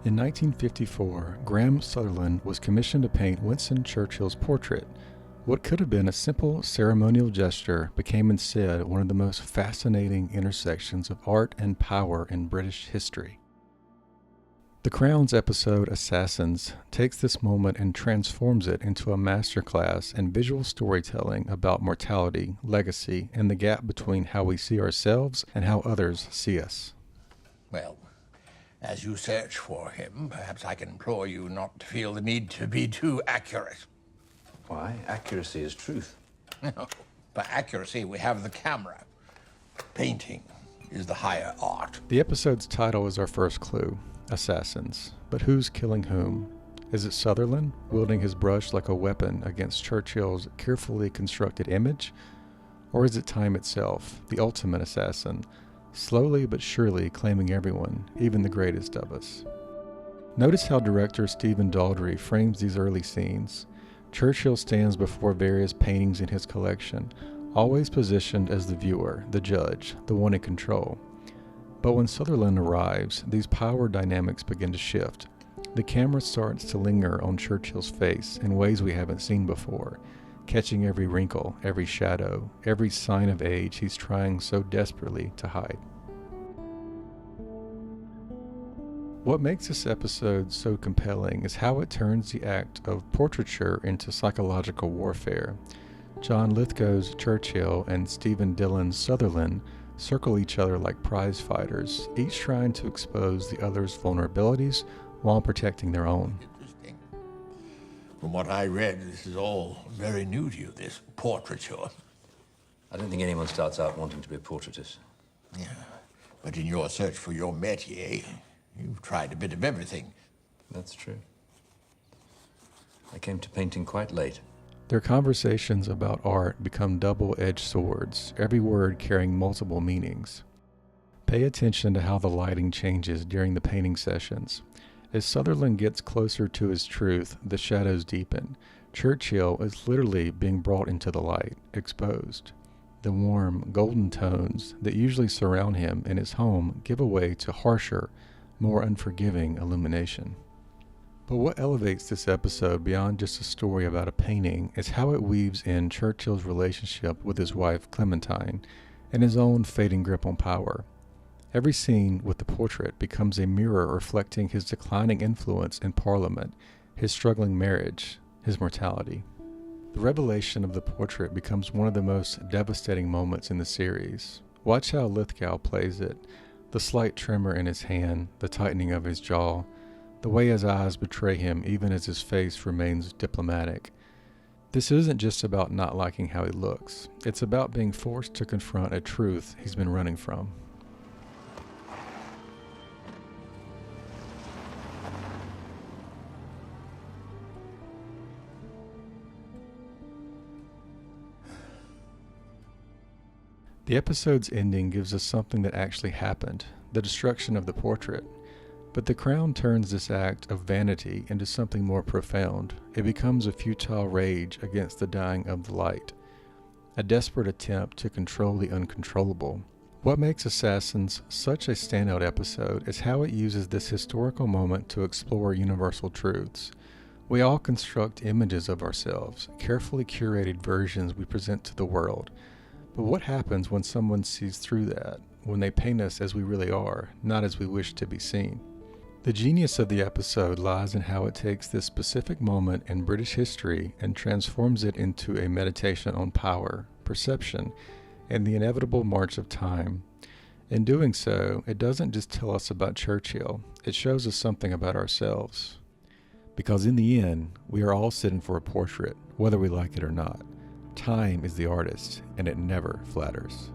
In 1954, Graham Sutherland was commissioned to paint Winston Churchill's portrait. What could have been a simple ceremonial gesture became instead one of the most fascinating intersections of art and power in British history. The Crown's episode Assassins takes this moment and transforms it into a masterclass in visual storytelling about mortality, legacy, and the gap between how we see ourselves and how others see us. Well, as you search for him, perhaps I can implore you not to feel the need to be too accurate. Why? Accuracy is truth. No, for accuracy we have the camera. Painting is the higher art. The episode's title is our first clue, Assassins. But who's killing whom? Is it Sutherland, wielding his brush like a weapon against Churchill's carefully constructed image? Or is it time itself, the ultimate assassin, slowly but surely claiming everyone, even the greatest of us? Notice how director Stephen Daldry frames these early scenes. Churchill stands before various paintings in his collection, always positioned as the viewer, the judge, the one in control. But when Sutherland arrives, these power dynamics begin to shift. The camera starts to linger on Churchill's face in ways we haven't seen before, catching every wrinkle, every shadow, every sign of age he's trying so desperately to hide. What makes this episode so compelling is how it turns the act of portraiture into psychological warfare. John Lithgow's Churchill and Stephen Dillon's Sutherland circle each other like prize fighters, each trying to expose the other's vulnerabilities while protecting their own. Interesting. From what I read, this is all very new to you, this portraiture. I don't think anyone starts out wanting to be a portraitist. Yeah, but in your search for your métier, you've tried a bit of everything. That's true. I came to painting quite late. Their conversations about art become double-edged swords, every word carrying multiple meanings. Pay attention to how the lighting changes during the painting sessions. As Sutherland gets closer to his truth, the shadows deepen. Churchill is literally being brought into the light, exposed. The warm, golden tones that usually surround him in his home give way to harsher, more unforgiving illumination. But what elevates this episode beyond just a story about a painting is how it weaves in Churchill's relationship with his wife Clementine and his own fading grip on power. Every scene with the portrait becomes a mirror reflecting his declining influence in Parliament, his struggling marriage, his mortality. The revelation of the portrait becomes one of the most devastating moments in the series. Watch how Lithgow plays it, the slight tremor in his hand, the tightening of his jaw, the way his eyes betray him even as his face remains diplomatic. This isn't just about not liking how he looks. It's about being forced to confront a truth he's been running from. The episode's ending gives us something that actually happened, the destruction of the portrait. But the Crown turns this act of vanity into something more profound. It becomes a futile rage against the dying of the light, a desperate attempt to control the uncontrollable. What makes Assassins such a standout episode is how it uses this historical moment to explore universal truths. We all construct images of ourselves, carefully curated versions we present to the world. But what happens when someone sees through that, when they paint us as we really are, not as we wish to be seen? The genius of the episode lies in how it takes this specific moment in British history and transforms it into a meditation on power, perception, and the inevitable march of time. In doing so, it doesn't just tell us about Churchill, it shows us something about ourselves. Because in the end, we are all sitting for a portrait, whether we like it or not. Time is the artist, and it never flatters.